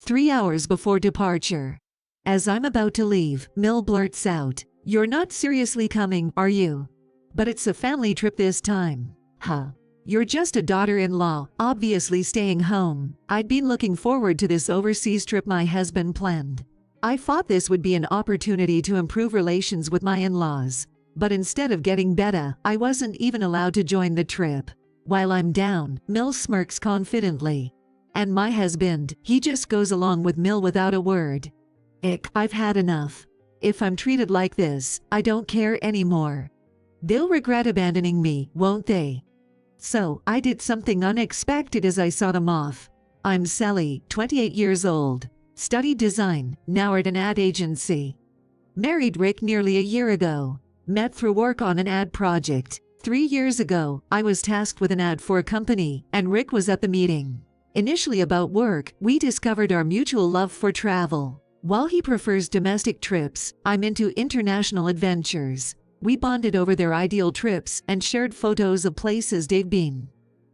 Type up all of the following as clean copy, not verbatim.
3 hours before departure. As I'm about to leave, Mill blurts out, "You're not seriously coming, are you? But it's a family trip this time." Huh. You're just a daughter-in-law, obviously staying home. I'd been looking forward to this overseas trip my husband planned. I thought this would be an opportunity to improve relations with my in-laws. But instead of getting better, I wasn't even allowed to join the trip. While I'm down, Mill smirks confidently. And my husband, he just goes along with Mill without a word. I've had enough. If I'm treated like this, I don't care anymore. They'll regret abandoning me, won't they? So, I did something unexpected as I saw them off. I'm Sally, 28 years old. Studied design, now at an ad agency. Married Rick nearly a year ago. Met through work on an ad project. 3 years ago, I was tasked with an ad for a company, and Rick was at the meeting. Initially about work, we discovered our mutual love for travel. While he prefers domestic trips, I'm into international adventures. We bonded over their ideal trips and shared photos of places they've been.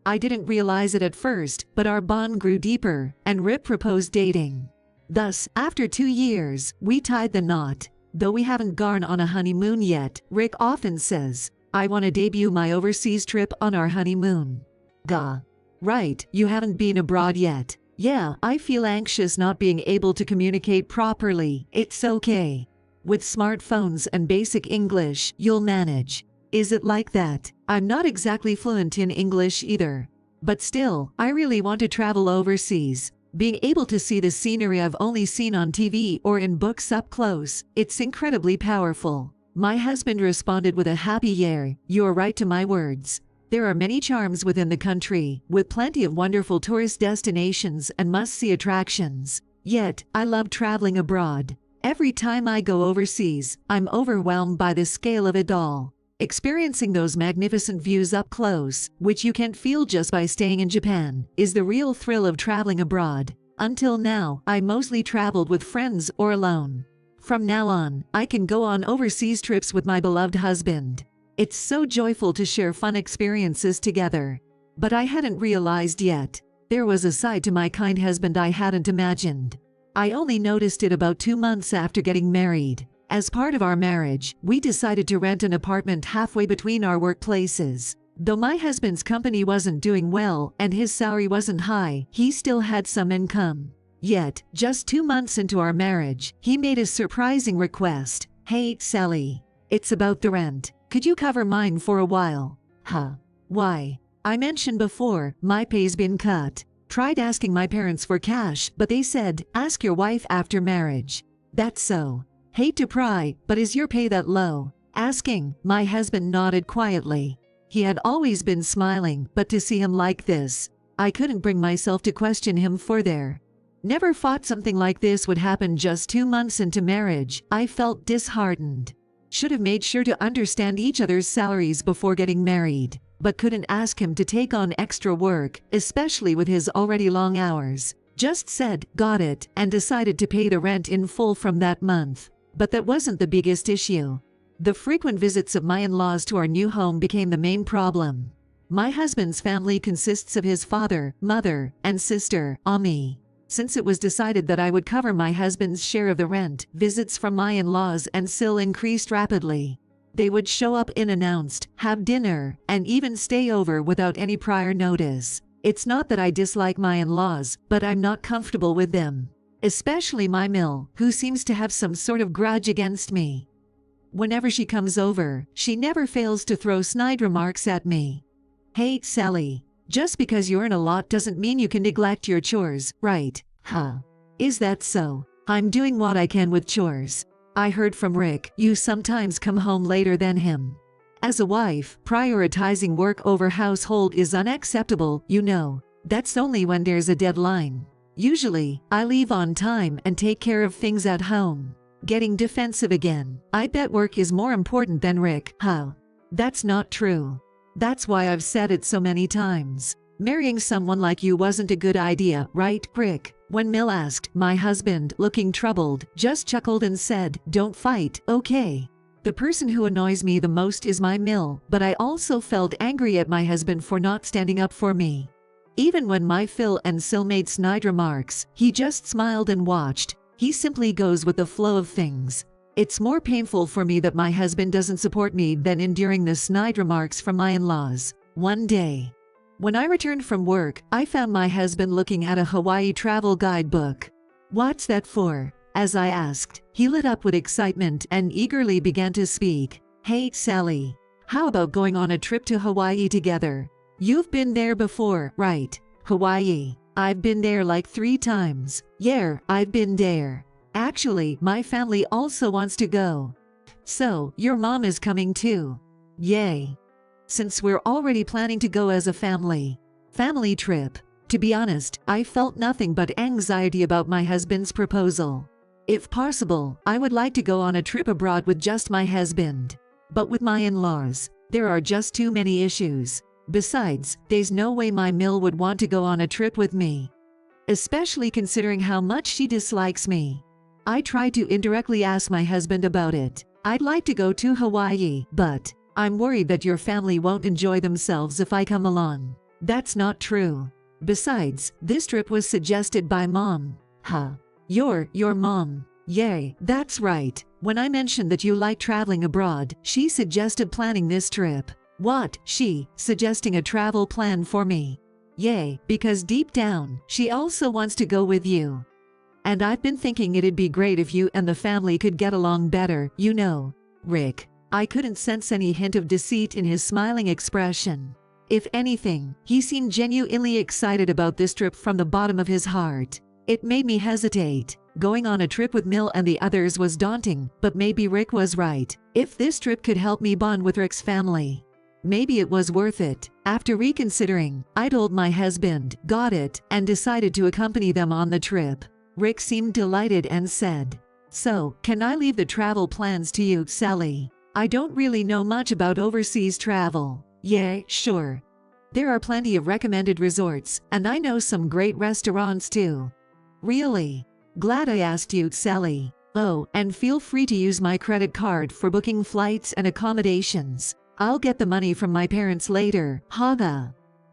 I didn't realize it at first, but our bond grew deeper, and Rick proposed dating. Thus, after 2 years, we tied the knot. Though we haven't gone on a honeymoon yet, Rick often says, "I want to debut my overseas trip on our honeymoon." Gah. Right, you haven't been abroad yet. Yeah, I feel anxious not being able to communicate properly. It's okay. With smartphones and basic English, you'll manage. Is it like that? I'm not exactly fluent in English either. But still, I really want to travel overseas. Being able to see the scenery I've only seen on TV or in books up close, it's incredibly powerful. My husband responded with a happy "Yeah, you're right to my words." There are many charms within the country, with plenty of wonderful tourist destinations and must-see attractions. Yet, I love traveling abroad. Every time I go overseas, I'm overwhelmed by the scale of it all. Experiencing those magnificent views up close, which you can't feel just by staying in Japan, is the real thrill of traveling abroad. Until now, I mostly traveled with friends or alone. From now on, I can go on overseas trips with my beloved husband. It's so joyful to share fun experiences together. But I hadn't realized yet. There was a side to my kind husband I hadn't imagined. I only noticed it about 2 months after getting married. As part of our marriage, we decided to rent an apartment halfway between our workplaces. Though my husband's company wasn't doing well and his salary wasn't high, he still had some income. Yet, just 2 months into our marriage, he made a surprising request. "Hey, Sally. It's about the rent. Could you cover mine for a while?" Huh. Why? I mentioned before, my pay's been cut. Tried asking my parents for cash, but they said, "Ask your wife after marriage." That's so. Hate to pry, but is your pay that low? Asking, my husband nodded quietly. He had always been smiling, but to see him like this, I couldn't bring myself to question him further. Never thought something like this would happen just 2 months into marriage. I felt disheartened. Should have made sure to understand each other's salaries before getting married, but couldn't ask him to take on extra work, especially with his already long hours. Just said, "Got it," and decided to pay the rent in full from that month. But that wasn't the biggest issue. The frequent visits of my in-laws to our new home became the main problem. My husband's family consists of his father, mother, and sister, Ami. Since it was decided that I would cover my husband's share of the rent, visits from my in-laws and Sil increased rapidly. They would show up unannounced, have dinner, and even stay over without any prior notice. It's not that I dislike my in-laws, but I'm not comfortable with them. Especially my Mill, who seems to have some sort of grudge against me. Whenever she comes over, she never fails to throw snide remarks at me. "Hey, Sally. Just because you earn a lot doesn't mean you can neglect your chores, right? Huh. Is that so? I'm doing what I can with chores. I heard from Rick, you sometimes come home later than him. As a wife, prioritizing work over household is unacceptable, you know. That's only when there's a deadline. Usually, I leave on time and take care of things at home." Getting defensive again. I bet work is more important than Rick, huh? That's not true. That's why I've said it so many times. Marrying someone like you wasn't a good idea, right, Rick? When Mill asked, my husband, looking troubled, just chuckled and said, "Don't fight, okay?" The person who annoys me the most is my Mill, but I also felt angry at my husband for not standing up for me. Even when my Phil and Sil made snide remarks, he just smiled and watched. He simply goes with the flow of things. It's more painful for me that my husband doesn't support me than enduring the snide remarks from my in-laws. One day, when I returned from work, I found my husband looking at a Hawaii travel guidebook. "What's that for?" As I asked, he lit up with excitement and eagerly began to speak. "Hey, Sally. How about going on a trip to Hawaii together? You've been there before, right? Hawaii. I've been there like 3 times. Yeah, I've been there. Actually, my family also wants to go. So, your mom is coming too. Yay. Since we're already planning to go as a family trip. To be honest, I felt nothing but anxiety about my husband's proposal. If possible, I would like to go on a trip abroad with just my husband. But with my in-laws, there are just too many issues. Besides, there's no way my Mill would want to go on a trip with me. Especially considering how much she dislikes me. I tried to indirectly ask my husband about it. I'd like to go to Hawaii, but I'm worried that your family won't enjoy themselves if I come along. That's not true. Besides, this trip was suggested by Mom. Huh. Your mom. Yay, that's right. When I mentioned that you like traveling abroad, she suggested planning this trip. What? She suggesting a travel plan for me? Yay, because deep down, she also wants to go with you. And I've been thinking it'd be great if you and the family could get along better, you know. Rick. I couldn't sense any hint of deceit in his smiling expression. If anything, he seemed genuinely excited about this trip from the bottom of his heart. It made me hesitate. Going on a trip with Mill and the others was daunting, but maybe Rick was right. If this trip could help me bond with Rick's family, maybe it was worth it. After reconsidering, I told my husband, got it, and decided to accompany them on the trip. Rick seemed delighted and said, "So, can I leave the travel plans to you, Sally? I don't really know much about overseas travel." "Yeah, sure. There are plenty of recommended resorts, and I know some great restaurants too." "Really? Glad I asked you, Sally. Oh, and feel free to use my credit card for booking flights and accommodations. I'll get the money from my parents later." Haha.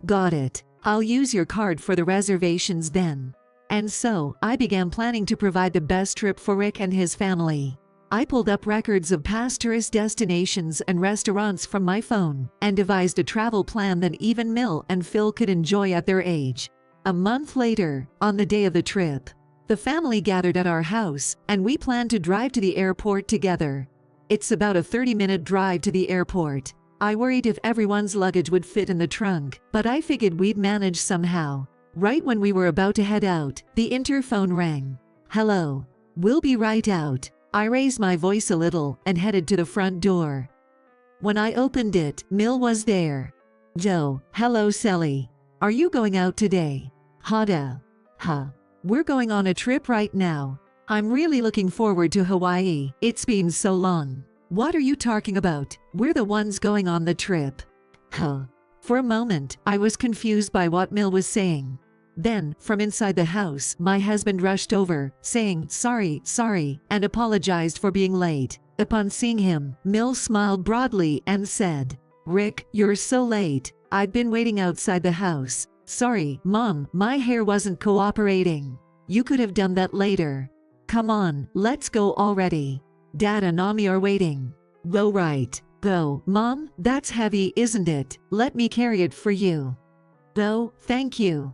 "Got it. I'll use your card for the reservations then." And so, I began planning to provide the best trip for Rick and his family. I pulled up records of past tourist destinations and restaurants from my phone, and devised a travel plan that even Mill and Phil could enjoy at their age. A month later, on the day of the trip, the family gathered at our house, and we planned to drive to the airport together. It's about a 30-minute drive to the airport. I worried if everyone's luggage would fit in the trunk, but I figured we'd manage somehow. Right when we were about to head out, the interphone rang. "Hello. We'll be right out." I raised my voice a little and headed to the front door. When I opened it, Mill was there. "Joe, hello Sally. Are you going out today?" "Hada. Huh. We're going on a trip right now. I'm really looking forward to Hawaii. It's been so long." "What are you talking about? We're the ones going on the trip." Huh. For a moment, I was confused by what Mill was saying. Then, from inside the house, my husband rushed over, saying, sorry, and apologized for being late. Upon seeing him, Mill smiled broadly and said, "Rick, you're so late. I've been waiting outside the house. Sorry, Mom, my hair wasn't cooperating. You could have done that later. Come on, let's go already. Dad and Mommy are waiting." "Go right. Go, Mom, that's heavy, isn't it? Let me carry it for you." "No, thank you."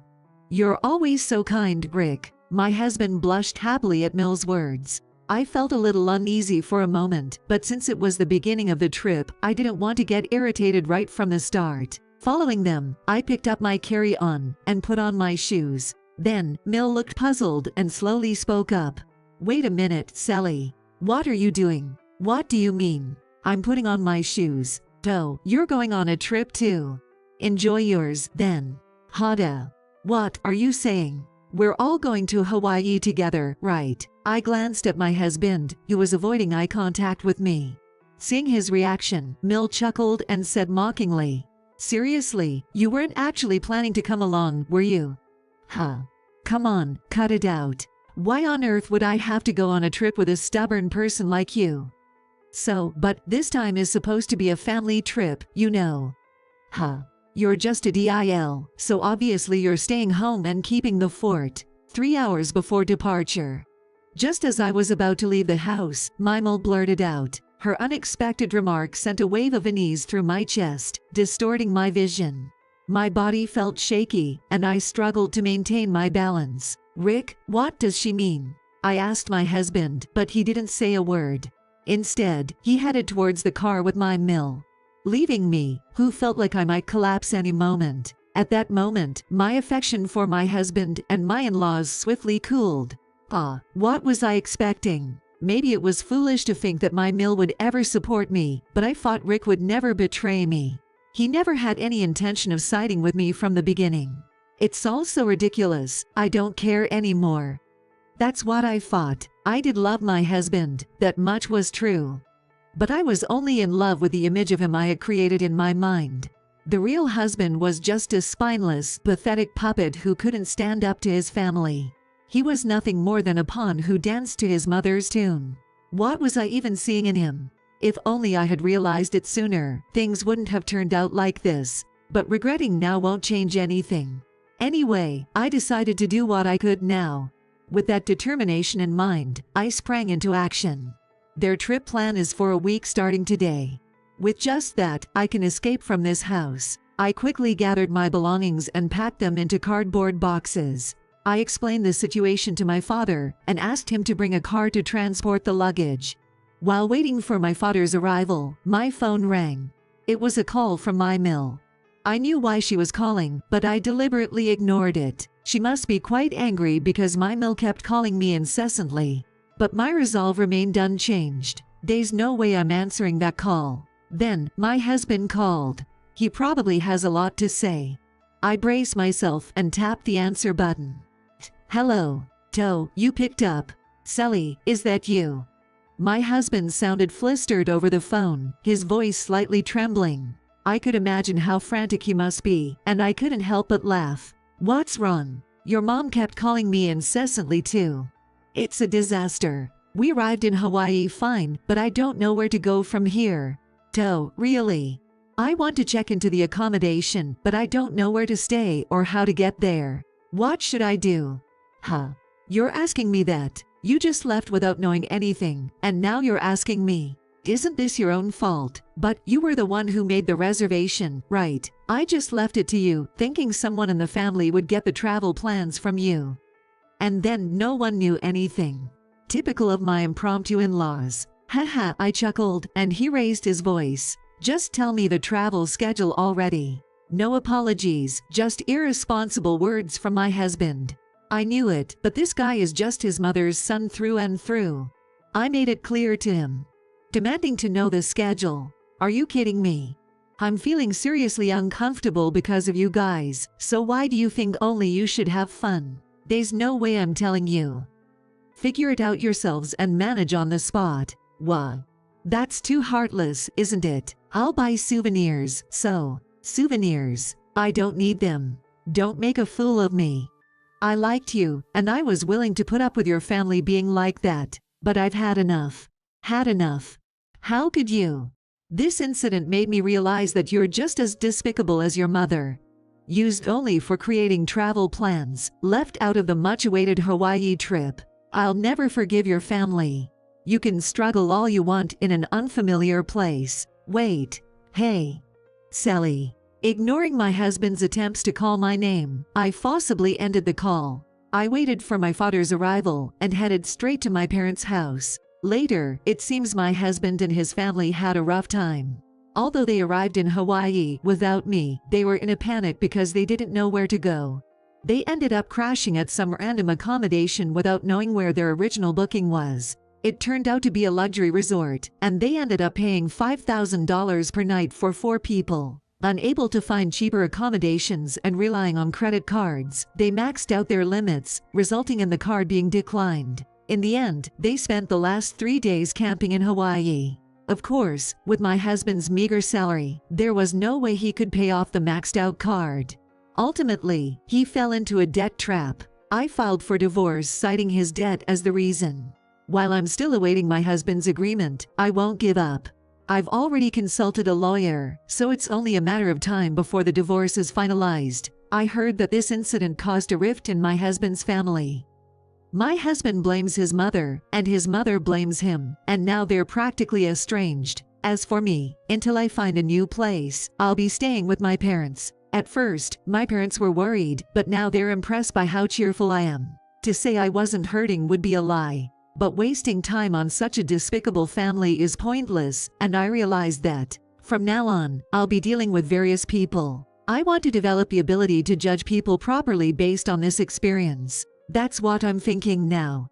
"You're always so kind, Rick." My husband blushed happily at Mill's words. I felt a little uneasy for a moment, but since it was the beginning of the trip, I didn't want to get irritated right from the start. Following them, I picked up my carry-on and put on my shoes. Then, Mill looked puzzled and slowly spoke up. "Wait a minute, Sally. What are you doing?" "What do you mean?" "I'm putting on my shoes." "Oh, you're going on a trip too. Enjoy yours, then." "Hada. What are you saying? We're all going to Hawaii together, right?" I glanced at my husband, who was avoiding eye contact with me. Seeing his reaction, Mill chuckled and said mockingly, "Seriously, you weren't actually planning to come along, were you?" Huh. Come on, cut it out. Why on earth would I have to go on a trip with a stubborn person like you? So, but this time is supposed to be a family trip, you know. Huh. You're just a DIL, so obviously you're staying home and keeping the fort. 3 hours before departure. Just as I was about to leave the house, Mimel blurted out. Her unexpected remark sent a wave of unease through my chest, distorting my vision. My body felt shaky, and I struggled to maintain my balance. Rick, what does she mean? I asked my husband, but he didn't say a word. Instead, he headed towards the car with Mimel, leaving me, who felt like I might collapse any moment. At that moment, my affection for my husband and my in-laws swiftly cooled. What was I expecting? Maybe it was foolish to think that Mimel would ever support me, but I thought Rick would never betray me. He never had any intention of siding with me from the beginning. It's all so ridiculous, I don't care anymore. That's what I thought. I did love my husband, that much was true. But I was only in love with the image of him I had created in my mind. The real husband was just a spineless, pathetic puppet who couldn't stand up to his family. He was nothing more than a pawn who danced to his mother's tune. What was I even seeing in him? If only I had realized it sooner, things wouldn't have turned out like this. But regretting now won't change anything. Anyway, I decided to do what I could now. With that determination in mind, I sprang into action. Their trip plan is for a week starting today. With just that, I can escape from this house. I quickly gathered my belongings and packed them into cardboard boxes. I explained the situation to my father and asked him to bring a car to transport the luggage. While waiting for my father's arrival, my phone rang. It was a call from Mimel. I knew why she was calling, but I deliberately ignored it. She must be quite angry because Mimel kept calling me incessantly. But my resolve remained unchanged. There's no way I'm answering that call. Then, my husband called. He probably has a lot to say. I braced myself and tapped the answer button. Hello, Toe, you picked up. Sally, is that you? My husband sounded flustered over the phone, his voice slightly trembling. I could imagine how frantic he must be, and I couldn't help but laugh. What's wrong? Your mom kept calling me incessantly too. It's a disaster. We arrived in Hawaii fine, but I don't know where to go from here. Toe, really? I want to check into the accommodation, but I don't know where to stay or how to get there. What should I do? You're asking me that. You just left without knowing anything, and now you're asking me. Isn't this your own fault? But you were the one who made the reservation, right? I just left it to you, thinking someone in the family would get the travel plans from you. And then no one knew anything. Typical of my impromptu in-laws. Haha, I chuckled, and he raised his voice. Just tell me the travel schedule already. No apologies, just irresponsible words from my husband. I knew it, but this guy is just his mother's son through and through. I made it clear to him, demanding to know the schedule. Are you kidding me? I'm feeling seriously uncomfortable because of you guys, so why do you think only you should have fun? There's no way I'm telling you. Figure it out yourselves and manage on the spot. What? That's too heartless, isn't it? I'll buy souvenirs, so. Souvenirs. I don't need them. Don't make a fool of me. I liked you, and I was willing to put up with your family being like that, but I've had enough. Had enough. How could you? This incident made me realize that you're just as despicable as your mother. Used only for creating travel plans, left out of the much-awaited Hawaii trip. I'll never forgive your family. You can struggle all you want in an unfamiliar place. Wait. Hey. Sally. Ignoring my husband's attempts to call my name, I forcibly ended the call. I waited for my father's arrival and headed straight to my parents' house. Later, it seems my husband and his family had a rough time. Although they arrived in Hawaii without me, they were in a panic because they didn't know where to go. They ended up crashing at some random accommodation without knowing where their original booking was. It turned out to be a luxury resort, and they ended up paying $5,000 per night for 4 people. Unable to find cheaper accommodations and relying on credit cards, they maxed out their limits, resulting in the card being declined. In the end, they spent the last 3 days camping in Hawaii. Of course, with my husband's meager salary, there was no way he could pay off the maxed out card. Ultimately, he fell into a debt trap. I filed for divorce, citing his debt as the reason. While I'm still awaiting my husband's agreement, I won't give up. I've already consulted a lawyer, so it's only a matter of time before the divorce is finalized. I heard that this incident caused a rift in my husband's family. My husband blames his mother, and his mother blames him, and now they're practically estranged. As for me, until I find a new place, I'll be staying with my parents. At first, my parents were worried, but now they're impressed by how cheerful I am. To say I wasn't hurting would be a lie. But wasting time on such a despicable family is pointless, and I realized that, from now on, I'll be dealing with various people. I want to develop the ability to judge people properly based on this experience. That's what I'm thinking now.